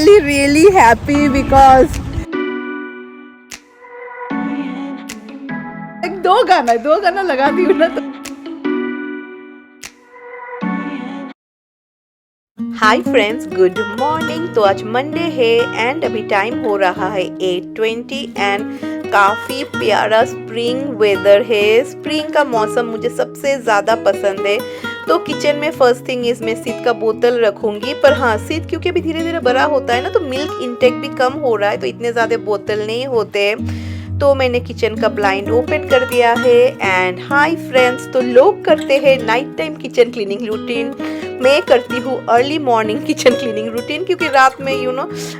really happy because दो गाना लगाती हूँ ना तो। Hi friends, good morning. तो आज मंडे है एंड अभी टाइम हो रहा है 8:20 एंड काफ़ी प्यारा स्प्रिंग वेदर है। स्प्रिंग का मौसम मुझे सबसे ज़्यादा पसंद है। तो किचन में फर्स्ट थिंग इज मैं सीध का बोतल रखूंगी, पर हाँ सीध क्योंकि अभी धीरे धीरे बड़ा होता है ना, तो मिल्क इंटेक भी कम हो रहा है, तो इतने ज़्यादा बोतल नहीं होते। तो मैंने किचन का ब्लाइंड ओपन कर दिया है एंड हाय फ्रेंड्स, तो लोग करते हैं night time kitchen cleaning routine, मैं करती हूँ early morning kitchen cleaning routine, क्योंकि रात में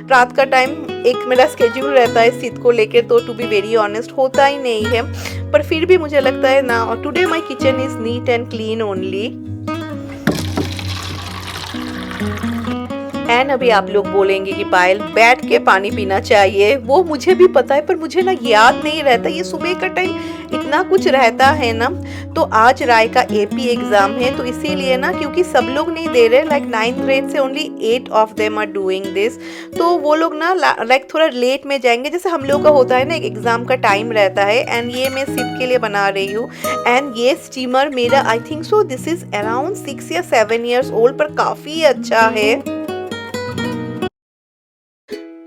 रात का टाइम एक मेरा स्केड्यूल रहता है सीध को लेके, तो टू बी वेरी ऑनेस्ट होता ही नहीं है। पर फिर भी मुझे लगता है ना, today my kitchen is neat and clean only. And अभी आप लोग बोलेंगे कि पायल बैठ के पानी पीना चाहिए, वो मुझे भी पता है, पर मुझे ना याद नहीं रहता, ये सुबह का टाइम इतना कुछ रहता है ना। तो आज राय का एपी एग्जाम है, तो इसीलिए ना, क्योंकि सब लोग नहीं दे रहे, लाइक 9th ग्रेड से only 8 of them are doing this, तो वो लोग ना लाइक थोड़ा लेट में जाएंगे, जैसे हम लोग का होता है ना, एक एग्जाम का टाइम रहता है। एंड ये मैं सिर्फ के लिए बना रही हूँ। एंड ये स्टीमर मेरा I think so this is around 6 या 7 ईयर्स ओल्ड, पर काफ़ी अच्छा है।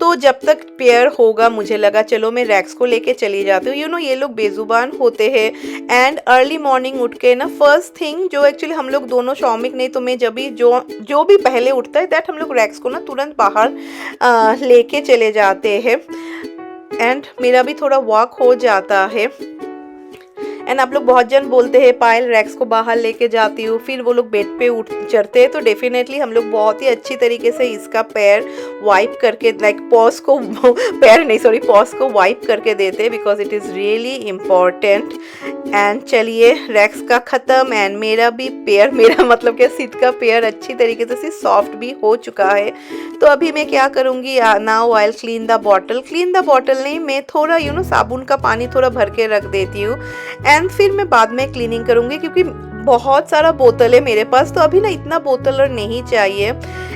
तो जब तक पेयर होगा, मुझे लगा चलो मैं रैक्स को लेके चली जाती हूँ। ये लोग बेजुबान होते हैं एंड अर्ली मॉर्निंग उठ के ना, फर्स्ट थिंग जो एक्चुअली हम लोग दोनों, शौमिक नहीं तो मैं, जब भी जो भी पहले उठता है दैट हम लोग रैक्स को ना तुरंत बाहर लेके चले जाते हैं एंड मेरा भी थोड़ा वॉक हो जाता है। एंड आप लोग बहुत जन बोलते हैं पायल रैक्स को बाहर लेके जाती हूँ, फिर वो लोग बेड पे उठ चढ़ते हैं, तो डेफिनेटली हम लोग बहुत ही अच्छी तरीके से इसका पैर वाइप करके, लाइक पॉज को पॉज को वाइप करके देते हैं, because it is really important. And चलिए रैक्स का ख़त्म एंड मेरा भी पेयर, मेरा मतलब क्या सीध का पेयर अच्छी तरीके से सॉफ्ट भी हो चुका है। तो अभी मैं क्या करूँगी, now I will clean the bottle नहीं, मैं थोड़ा साबुन का पानी थोड़ा भर के रख देती हूँ एंड फिर मैं बाद में क्लीनिंग करूँगी, क्योंकि बहुत सारा बोतल है मेरे पास, तो अभी ना इतना बोतल और नहीं चाहिए।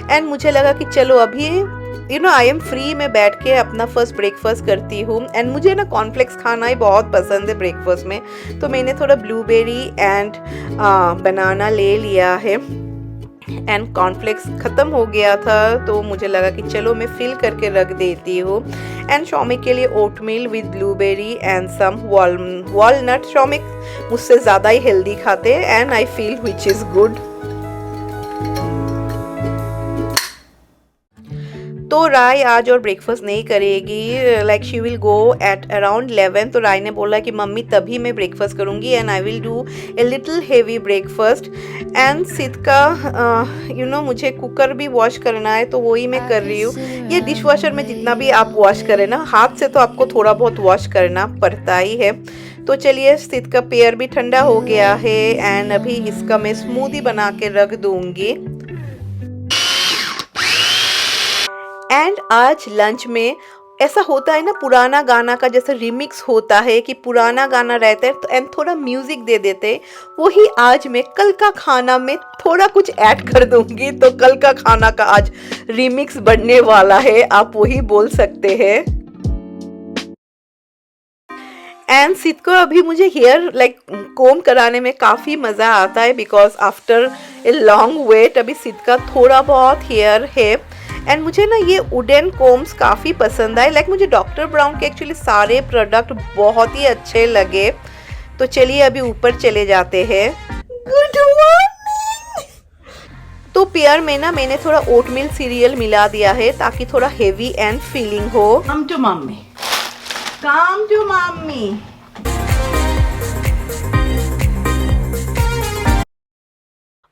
एंड मुझे लगा कि चलो अभी आई एम फ्री, मैं बैठ के अपना फर्स्ट ब्रेकफास्ट करती हूँ। एंड मुझे ना कॉर्नफ्लेक्स खाना ही बहुत पसंद है ब्रेकफास्ट में, तो मैंने थोड़ा ब्लूबेरी एंड बनाना ले लिया है एंड कॉर्नफ्लेक्स ख़त्म हो गया था, तो मुझे लगा कि चलो मैं फिल करके रख देती हूँ। एंड शौमिक के लिए oatmeal with blueberry and some walnut. Shaumik मुझसे ज़्यादा ही हेल्दी खाते हैं and I feel which is good. तो राय आज और ब्रेकफास्ट नहीं करेगी, like she will go at around 11। तो राय ने बोला कि मम्मी तभी मैं ब्रेकफास्ट करूँगी and I will do a little heavy breakfast. And Sid का मुझे कुकर भी वॉश करना है, तो वही मैं कर रही हूँ। ये डिश वॉशर में जितना भी आप वॉश करें ना, हाथ से तो आपको थोड़ा बहुत वॉश करना पड़ता ही है। तो चलिए सिद का पेयर भी ठंडा हो गया है एंड अभी इसका मैं स्मूदी बना के रख दूँगी। एंड आज लंच में ऐसा होता है ना, पुराना गाना का जैसे रिमिक्स होता है, कि पुराना गाना रहता है तो एंड थोड़ा म्यूजिक दे देते हैं, वही आज मैं कल का खाना में थोड़ा कुछ ऐड कर दूंगी। तो कल का खाना का आज रिमिक्स बनने वाला है, आप वही बोल सकते हैं। एंड सिद को अभी मुझे हेयर लाइक कोम कराने में काफ़ी मज़ा आता है, because after a long wait अभी सिद का थोड़ा बहुत हेयर है। एंड मुझे ना ये वुडन कोम्स काफ़ी पसंद आए, लाइक मुझे डॉक्टर ब्राउन के एक्चुअली सारे प्रोडक्ट बहुत ही अच्छे लगे। तो चलिए अभी ऊपर चले जाते हैं। Good morning. तो पेयर में ना मैंने थोड़ा ओटमील सीरियल मिला दिया है, ताकि थोड़ा हेवी एंड फीलिंग हो। Come to mummy.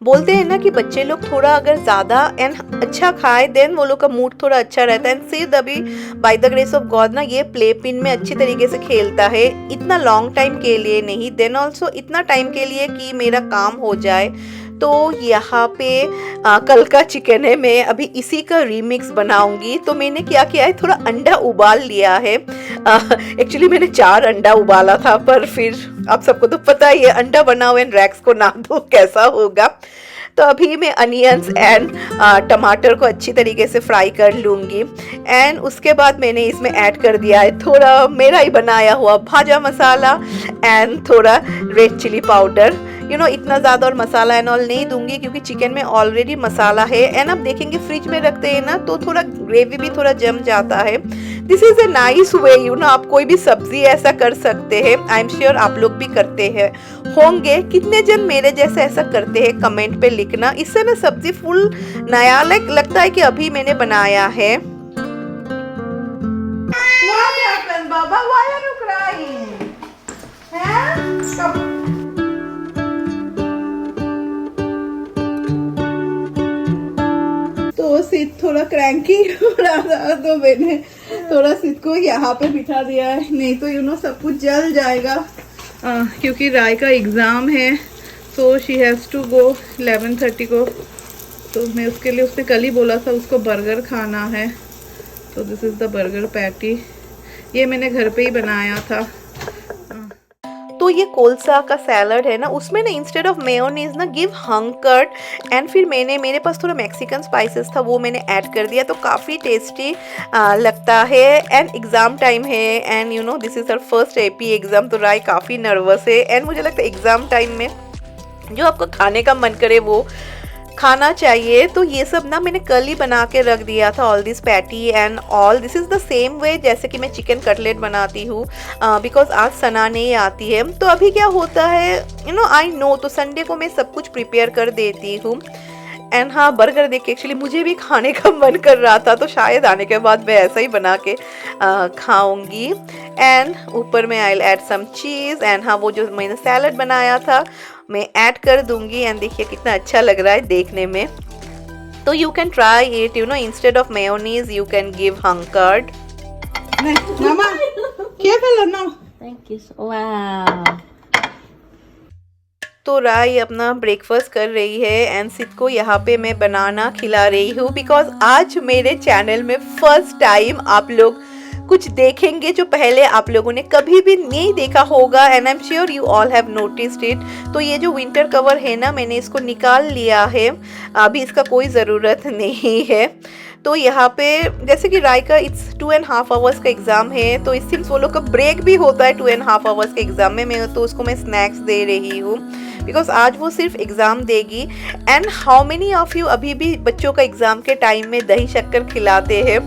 बोलते हैं ना कि बच्चे लोग थोड़ा अगर ज़्यादा एंड अच्छा खाए देन वो लोग का मूड थोड़ा अच्छा रहता है। एंड सिर्फ अभी by the grace of God ना ये प्ले पिन में अच्छी तरीके से खेलता है, इतना लॉन्ग टाइम के लिए नहीं, देन ऑल्सो इतना टाइम के लिए कि मेरा काम हो जाए। तो यहाँ पे कल का चिकन है, मैं अभी इसी का रीमिक्स बनाऊंगी। तो मैंने क्या किया है, थोड़ा अंडा उबाल लिया है। एक्चुअली मैंने 4 अंडा उबाला था, पर फिर आप सबको तो पता ही है अंडा बना हुआ रैक्स को ना दो कैसा होगा। तो अभी मैं अनियंस एंड टमाटर को अच्छी तरीके से फ्राई कर लूँगी। एंड उसके बाद मैंने इसमें ऐड कर दिया है थोड़ा मेरा ही बनाया हुआ भाजा मसाला एंड थोड़ा रेड चिली पाउडर। इतना ज़्यादा और मसाला एंड ऑल नहीं दूंगी क्योंकि चिकन में ऑलरेडी मसाला है। एंड अब देखेंगे फ्रिज में रखते हैं ना तो थोड़ा ग्रेवी भी थोड़ा जम जाता है। This is a nice way, आप कोई भी सब्जी ऐसा कर सकते हैं। आई एम श्योर आप लोग भी करते हैं होंगे। कितने जन मेरे जैसे ऐसा करते हैं कमेंट पे लिखना। इससे ना सब्जी फुल नया लगता है कि अभी मैंने बनाया है। बाबा, why are you crying? तो सिद थोड़ा क्रैंकी हो रहा था तो मैंने थोड़ा सिद को यहाँ पे बिठा दिया है, नहीं तो सब कुछ जल जाएगा। क्योंकि राय का एग्ज़ाम है so she has to go 11:30 को। तो मैं उसके लिए, उसने कल ही बोला था उसको बर्गर खाना है। तो this is the burger patty, ये मैंने घर पे ही बनाया था। तो ये कोलसा का सैलड है ना, उसमें ना इंस्टेड ऑफ मेयोनीज ना गिव हंग कर्ड। एंड फिर मेरे पास थोड़ा मैक्सिकन स्पाइसेस था, वो मैंने ऐड कर दिया तो काफ़ी टेस्टी लगता है। एंड एग्ज़ाम टाइम है and this is her first AP exam, तो राय काफ़ी नर्वस है। एंड मुझे लगता है एग्ज़ाम टाइम में जो आपको खाने का मन करे वो खाना चाहिए। तो ये सब ना मैंने कल ही बना के रख दिया था, all this patty and all. This is the same way जैसे कि मैं चिकन कटलेट बनाती हूँ बिकॉज आज सना नहीं आती है। तो अभी क्या होता है आई नो, तो संडे को मैं सब कुछ प्रिपेयर कर देती हूँ। एंड हाँ, बर्गर देख के एक्चुअली मुझे भी खाने का मन कर रहा था, तो शायद आने के बाद मैं ऐसा ही बना के खाऊंगी। एंड ऊपर में I will add some cheese. And हाँ, वो जो मैंने सैलड बनाया था मैं ऐड कर दूंगी। एंड देखिए कितना अच्छा लग रहा है देखने में। तो you can try it, instead of mayonnaise you can give hung curd. Thank you. Wow. तो राय अपना ब्रेकफास्ट कर रही है एंड सिद को यहाँ पे मैं बनाना खिला रही हूँ बिकॉज आज मेरे चैनल में फर्स्ट टाइम आप लोग कुछ देखेंगे जो पहले आप लोगों ने कभी भी नहीं देखा होगा। And I am sure you all have noticed it. तो ये जो विंटर कवर है ना, मैंने इसको निकाल लिया है, अभी इसका कोई ज़रूरत नहीं है। तो यहाँ पे जैसे कि राय का इट्स 2.5 आवर्स का एग्ज़ाम है, तो इस सिंस वो लोग का ब्रेक भी होता है 2.5 आवर्स के एग्ज़ाम में। मैं तो उसको मैं स्नैक्स दे रही हूँ बिकॉज आज वो सिर्फ एग्ज़ाम देगी। And how many of you अभी भी बच्चों का एग्ज़ाम के टाइम में दही शक्कर खिलाते हैं,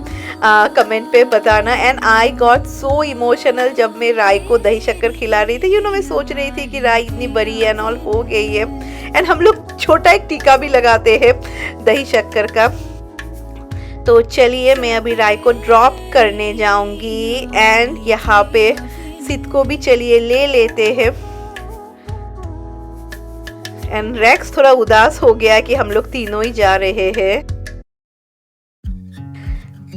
कमेंट पे बताना। And I got so emotional जब मैं राय को दही शक्कर खिला रही थी। मैं सोच रही थी कि राय इतनी बड़ी एंड ऑल हो गई है एंड हम लोग छोटा एक टीका भी लगाते हैं दही शक्कर का। तो चलिए मैं अभी राय को ड्रॉप करने जाऊंगी एंड यहाँ पे सिद को भी चलिए ले लेते हैं। एंड रेक्स थोड़ा उदास हो गया कि हम लोग तीनों ही जा रहे हैं।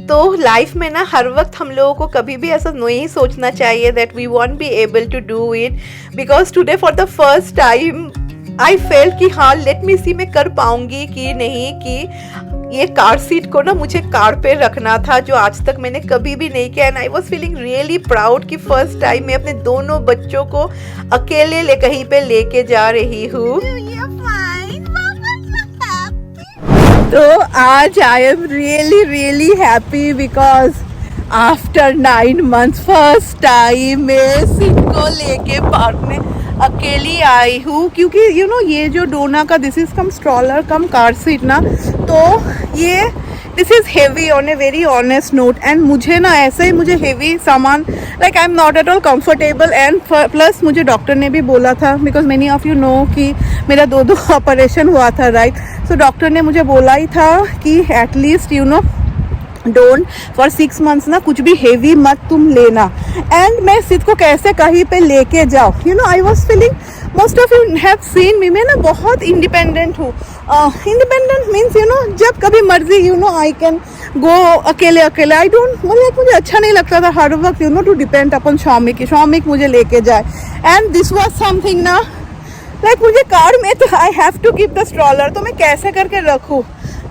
तो लाइफ में ना हर वक्त हम लोगों को कभी भी ऐसा नहीं सोचना चाहिए that we won't be able to do it because today for the first time I felt कि हाँ लेट मी सी मैं कर पाऊंगी कि नहीं। कि ये कार सीट को ना मुझे कार पे रखना था जो आज तक मैंने कभी भी नहीं किया। And I was feeling really proud कि फर्स्ट टाइम मैं अपने दोनों बच्चों को अकेले कहीं पे लेके जा रही हूँ। तो आज I am really happy because after 9 months first time मैं सिद को लेके पार्क में अकेली आई हूँ। क्योंकि ये जो डोना का this is come stroller come car seat ना, तो ये this is heavy on a very honest note. And मुझे ना ऐसे ही मुझे हेवी सामान like I am not at all comfortable. And plus मुझे डॉक्टर ने भी बोला था because many of you know कि मेरा 2 ऑपरेशन हुआ था राइट। सो डॉक्टर ने मुझे बोला ही था कि एटलीस्ट डोंट फॉर 6 months ना कुछ भी हेवी मत तुम लेना। एंड मैं सिद को कैसे कहीं पे लेके जाओ I was feeling most of you have seen मी, मैं ना बहुत इंडिपेंडेंट हूँ। इंडिपेंडेंट मीन्स जब कभी मर्जी आई कैन गो अकेले। आई डोंट मुझे अच्छा नहीं लगता था हर वक्त टू डिपेंड अपन शौमिक मुझे लेके जाए। एंड दिस वॉज समथिंग ना लाइक मुझे कार में तो I have to keep the stroller, तो मैं कैसे करके रखूँ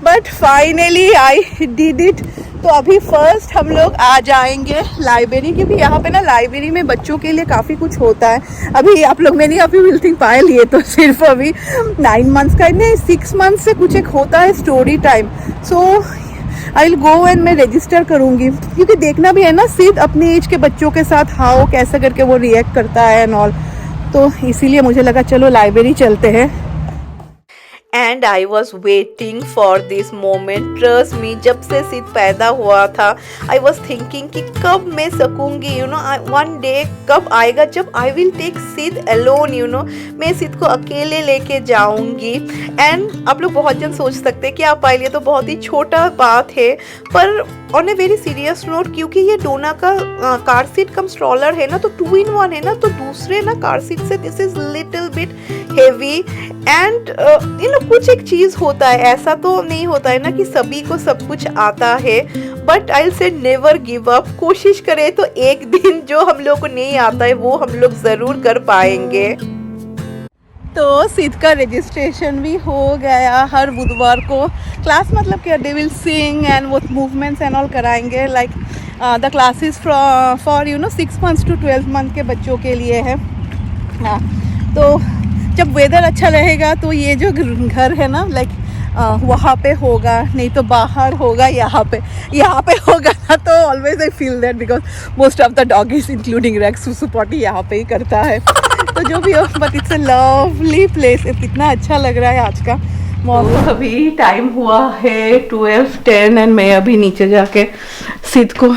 but finally I did it. तो अभी फर्स्ट हम लोग आ जाएंगे लाइब्रेरी, क्योंकि यहाँ पे ना लाइब्रेरी में बच्चों के लिए काफ़ी कुछ होता है। अभी आप लोग मैंने अभी मिल्थिंग पाए लिए तो सिर्फ अभी 9 मंथ्स का नहीं 6 मंथ्स से कुछ एक होता है story time. So I will go and मैं रजिस्टर करूँगी, क्योंकि देखना भी है ना सिर्फ अपने एज के बच्चों के साथ हाउ कैसे करके वो रिएक्ट करता है एंड ऑल। तो इसीलिए मुझे लगा चलो लाइब्रेरी चलते हैं। And I was waiting for this moment, trust me. जब से सिद पैदा हुआ था आई वॉज थिंकिंग कि कब मैं सकूँगी, यू नो, वन डे कब आएगा जब I will take Sid alone, you know, मैं सिद को अकेले लेके जाऊँगी। एंड आप लोग बहुत जन सोच सकते हैं कि आप पाए लिए तो बहुत ही छोटा बात है, पर on a very serious note, क्योंकि ये डोना का कार सीट कम स्ट्रॉलर है ना, तो 2-in-1 है ना, तो दूसरे ना कार सीट से this is little bit heavy. And you know कुछ एक चीज़ होता है, ऐसा तो नहीं होता है ना कि सभी को सब कुछ आता है, बट आई से नेवर गिव अप। कोशिश करें तो एक दिन जो हम लोग को नहीं आता है वो हम लोग ज़रूर कर पाएंगे। तो सिद का रजिस्ट्रेशन भी हो गया। हर बुधवार को क्लास मतलब क्या, दे विल सिंग एंड वो मूवमेंट्स एंड ऑल कराएंगे। Like the classes for you know 6 months to 12 month के बच्चों के लिए है। हाँ, तो जब वेदर अच्छा रहेगा तो ये जो घर है ना, लाइक वहाँ पे होगा, नहीं तो बाहर होगा, यहाँ पे होगा ना। तो always I feel that because most of the doggies including Rex सुसु पॉटी यहाँ पे ही करता है। तो जो भी हो, but it's a lovely place. कितना अच्छा लग रहा है आज का मौसम। अभी टाइम हुआ है 12:10 एंड मैं अभी नीचे जाके सिद को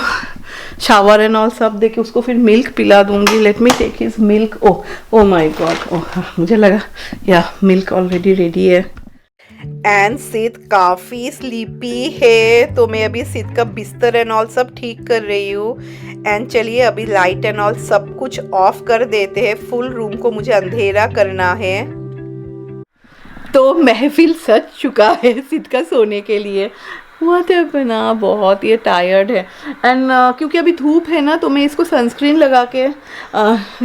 शावर एंड ऑल सब दे के उसको फिर मिल्क पिला दूंगी। Let me take his milk. Oh my god, मुझे लगा या मिल्क ऑलरेडी रेडी है। एंड सिद काफ़ी स्लीपी है, तो मैं अभी सिद का बिस्तर एंड ऑल सब ठीक कर रही हूँ। एंड चलिए अभी लाइट एंड ऑल सब कुछ ऑफ कर देते हैं, फुल रूम को मुझे अंधेरा करना है। तो महफिल सज चुका है सिद का सोने के लिए। what happened? बहुत ये टायर्ड है एंड क्योंकि अभी धूप है ना, तो मैं इसको सनस्क्रीन लगा के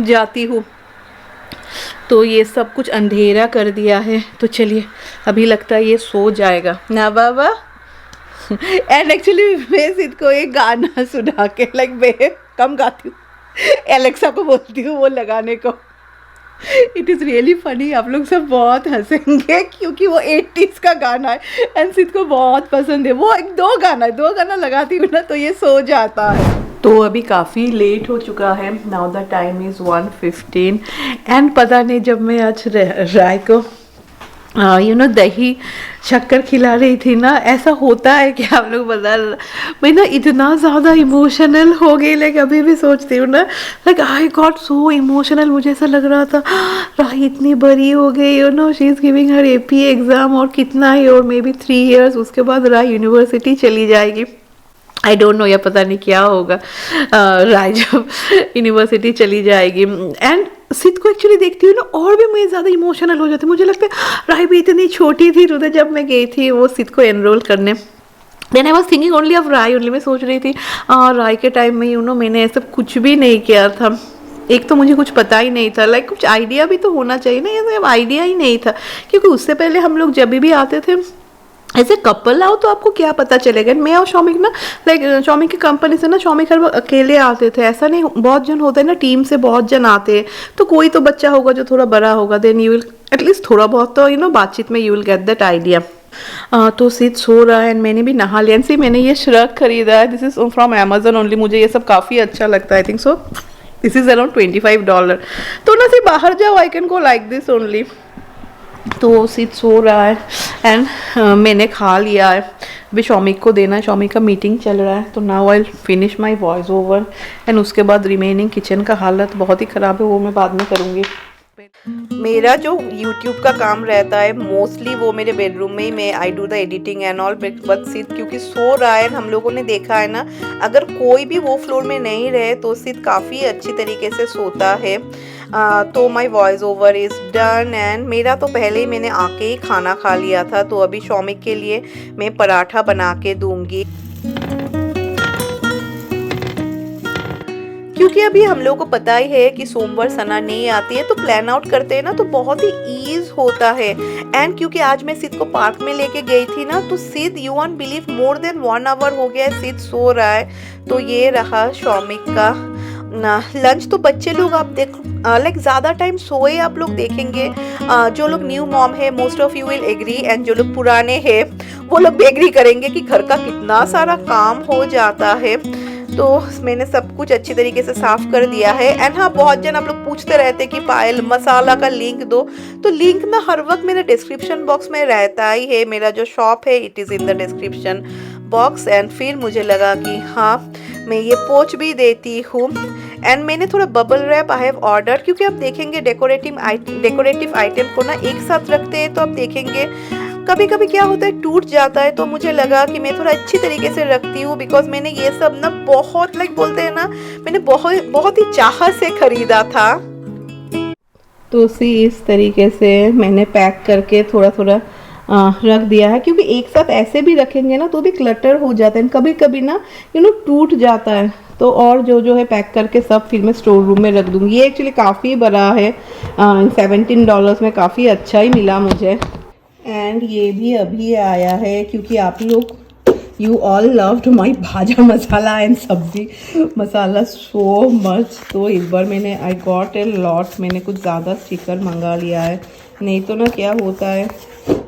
जाती हूँ, तो ये सब कुछ अंधेरा कर दिया है। तो चलिए अभी लगता है ये सो जाएगा ना बाबा। एंड एक्चुअली मैं सिद को एक गाना सुना के, लाइक मैं कम गाती हूँ, एलेक्सा को बोलती हूँ वो लगाने को। इट इज़ रियली फनी, आप लोग सब बहुत हंसेंगे क्योंकि वो 80s का गाना है एंड सिद को बहुत पसंद है। वो दो गाना लगाती हूँ ना तो ये सो जाता है। तो अभी काफ़ी लेट हो चुका है, now the time is 1:15 and पता नहीं जब मैं आज राय को यू नो दही शक्कर खिला रही थी ना, ऐसा होता है कि आप लोग बता, मैं ना इतना ज़्यादा इमोशनल हो गई। लाइक अभी भी सोचती हूँ ना, like I got so emotional. मुझे ऐसा लग रहा था राही इतनी बड़ी हो गई, you know, she is giving her AP exam और कितना ही, और मे बी 3 years उसके बाद राय यूनिवर्सिटी चली जाएगी। आई डोंट नो, या पता नहीं क्या होगा राय जब यूनिवर्सिटी चली जाएगी। एंड सिद को एक्चुअली देखती हूँ ना और भी मैं ज़्यादा इमोशनल हो जाती हूँ। मुझे लगता है राय भी इतनी छोटी थी उधर जब मैं गई थी वो सिद को एनरोल करने। Then I was thinking only of Rai only. मैं सोच रही थी राय के टाइम में, यू नो, मैंने ऐसा कुछ भी नहीं किया था। एक तो मुझे कुछ पता ही नहीं था, लाइक कुछ आइडिया भी तो होना चाहिए ना, ये आइडिया ही नहीं था। क्योंकि उससे पहले हम लोग जब भी आते थे ऐसे कपल आओ तो आपको क्या पता चलेगा। मैं और शौमिक ना, लाइक शौमिक की कंपनी से ना, शौमिक हर वक्त अकेले आते थे, ऐसा नहीं, बहुत जन होते हैं ना, टीम से बहुत जन आते हैं, तो कोई तो बच्चा होगा जो थोड़ा बड़ा होगा, देन यू विल एटलीस्ट थोड़ा बहुत तो यू नो बातचीत में you will get that idea. तो सिद सो रहा है एंड मैंने भी नहा लिया। सी मैंने ये श्रग खरीदा है, this is from Amazon only. मुझे ये सब काफ़ी अच्छा लगता है, I think so this is around $25। तो ना सिर्फ बाहर जाओ, आई can go like this only. तो सिद सो रहा है एंड मैंने खा लिया है, अभी शौमिक को देना है, शौमिक का मीटिंग चल रहा है। तो now I finish my voice over and उसके बाद रिमेनिंग किचन का हालत बहुत ही ख़राब है, वो मैं बाद में करूँगी। मेरा जो YouTube का काम रहता है मोस्टली वो मेरे बेडरूम में ही मैं I do the editing and all. But Sid क्योंकि सो रहा है, हम लोगों ने देखा है ना, अगर कोई भी वो फ्लोर में नहीं रहे तो सिद काफ़ी अच्छी तरीके से सोता है। तो my voice over is done and मेरा तो पहले ही मैंने आके ही खाना खा लिया था। तो अभी शौमिक के लिए मैं पराठा बना के दूंगी, क्योंकि अभी हम लोगों को पता ही है कि सोमवार सना नहीं आती है, तो प्लान आउट करते हैं ना तो बहुत ही ईज होता है। एंड क्योंकि आज मैं सिद्ध को पार्क में लेके गई थी ना, तो Sid you won't believe more than 1 hour हो गया है सिद्ध सो रहा है। तो ये रहा शौमिक का ना लंच। तो बच्चे लोग आप देख लाइक ज़्यादा टाइम सोए आप लोग देखेंगे। जो लोग न्यू मॉम है most of you will agree, and जो लोग पुराने हैं वो लोग भी एग्री करेंगे कि घर का कितना सारा काम हो जाता है। तो मैंने सब कुछ अच्छी तरीके से साफ कर दिया है। एंड हाँ, बहुत जन आप लोग पूछते रहते हैं कि पायल मसाला का लिंक दो, तो लिंक ना हर वक्त मेरे डिस्क्रिप्शन बॉक्स में रहता ही है। मेरा जो शॉप है इट इज़ इन ड डिस्क्रिप्शन बॉक्स। एंड फिर मुझे लगा कि हाँ मैं ये पोंछ भी देती हूँ। एंड मैंने थोड़ा bubble wrap I have order, क्योंकि आप देखेंगे डेकोरेटिव आइटम को ना एक साथ रखते हैं तो आप देखेंगे कभी कभी क्या होता है टूट जाता है। तो मुझे लगा कि मैं थोड़ा अच्छी तरीके से रखती हूँ, बिकॉज मैंने ये सब ना बहुत लाइक बोलते हैं ना, मैंने बहुत ही चाह से खरीदा था। तो उसी इस तरीके से मैंने पैक करके थोड़ा थोड़ा रख दिया है, क्योंकि एक साथ ऐसे भी रखेंगे ना तो भी क्लटर हो जाता है, कभी कभी ना टूट जाता है। तो और जो है पैक करके सब फिर मैं स्टोर रूम में रख दूँगी। ये एक्चुअली काफ़ी बड़ा है, $17 में काफ़ी अच्छा ही मिला मुझे। एंड ये भी अभी आया है, क्योंकि आप लोग you all loved my bhaja masala and सब्जी मसाला सो मच। तो इस बार मैंने आई गॉट ए लॉट, मैंने कुछ ज़्यादा स्टिकर मंगा लिया है। नहीं तो ना क्या होता है,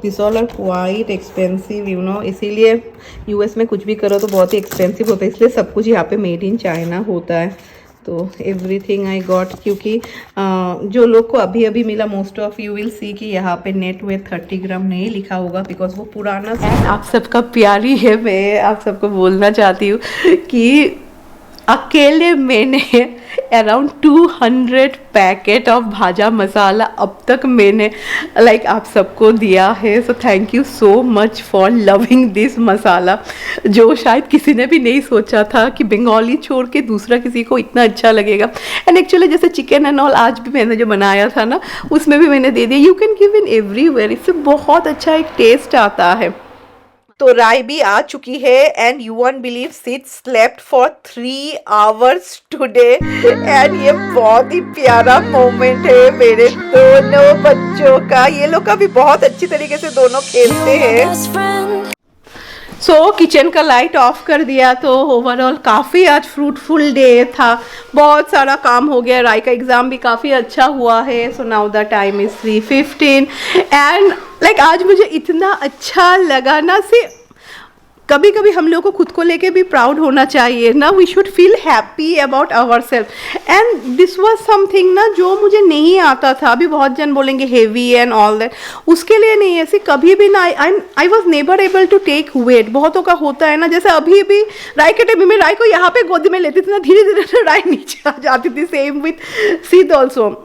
this all are quite expensive इसीलिए यूएस में कुछ भी करो तो बहुत ही एक्सपेंसिव होता है, इसलिए सब कुछ यहाँ पे मेड इन चाइना होता है। तो एवरीथिंग आई गॉट, क्योंकि जो लोग को अभी अभी मिला most of you will see कि यहाँ पे नेट वेट 30 ग्राम नहीं लिखा होगा, बिकॉज वो पुराना आप सबका प्यारी है। मैं आप सबको बोलना चाहती हूँ कि अकेले मैंने around 200 packet of bhaja masala अब तक मैंने लाइक आप सबको दिया है। So thank you so much for loving this masala, जो शायद किसी ने भी नहीं सोचा था कि बंगाली छोड़ के दूसरा किसी को इतना अच्छा लगेगा। एंड एक्चुअली जैसे चिकन एंड ऑल आज भी मैंने जो बनाया था ना उसमें भी मैंने दे दिया। You can give in everywhere, इससे बहुत अच्छा एक टेस्ट आता है। तो राय भी आ चुकी है and you won't believe Sid slept for 3 hours today. And ये बहुत ही प्यारा मोमेंट है मेरे दोनों बच्चों का। ये लोग का भी बहुत अच्छी तरीके से दोनों खेलते हैं। सो किचन का लाइट ऑफ कर दिया। तो ओवरऑल काफ़ी आज फ्रूटफुल डे था, बहुत सारा काम हो गया। राय का एग्ज़ाम भी काफ़ी अच्छा हुआ है। So now the time is 3:15 and like आज मुझे इतना अच्छा लगा ना। से कभी कभी हम लोग को खुद को लेके भी प्राउड होना चाहिए ना, we should feel happy about our self. And this was something ना जो मुझे नहीं आता था। अभी बहुत जन बोलेंगे हेवी एंड ऑल दैट, उसके लिए नहीं, ऐसे कभी भी ना I was never able to take weight. बहुतों का होता है ना, जैसे अभी भी राय के टाइम में राय को यहाँ पे गोदी में लेती थी ना, धीरे धीरे राय नीचे आ जाती थी। सेम विथ सिद्ध ऑल्सो।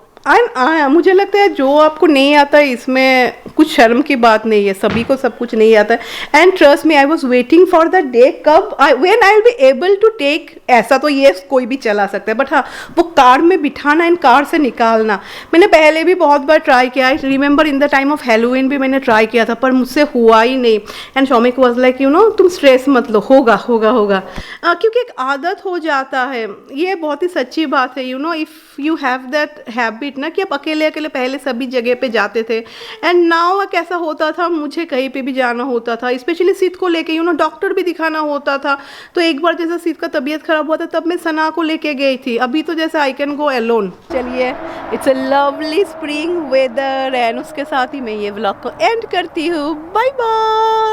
मुझे लगता है जो आपको नहीं आता है इसमें कुछ शर्म की बात नहीं है, सभी को सब कुछ नहीं आता है। And trust me, I was waiting for the day कब when I will be able to take. ऐसा तो ये कोई भी चला सकता है, बट हाँ वो कार में बिठाना एंड कार से निकालना मैंने पहले भी बहुत बार ट्राई किया। I remember in the time of Halloween भी मैंने ट्राई किया था, पर मुझसे हुआ ही नहीं। एंड शौमिक वॉज लाइक तुम स्ट्रेस मत लो, होगा होगा होगा, क्योंकि एक आदत हो जाता है। ये बहुत ही सच्ची बात है। If you have that habit ना कि आप अकेले अकेले पहले सभी जगह पे जाते थे। एंड नाउ कैसा होता था, मुझे कहीं पे भी जाना होता था, स्पेशली सिद्ध को लेके डॉक्टर भी दिखाना होता था। तो एक बार जैसा सिद्ध का तबीयत खराब हुआ था तब मैं सना को लेके गई थी। अभी तो जैसे आई कैन गो अलोन। चलिए, it's a lovely spring weather and उसके साथ ही मैं ये व्लॉग को एंड करती हूँ। Bye bye.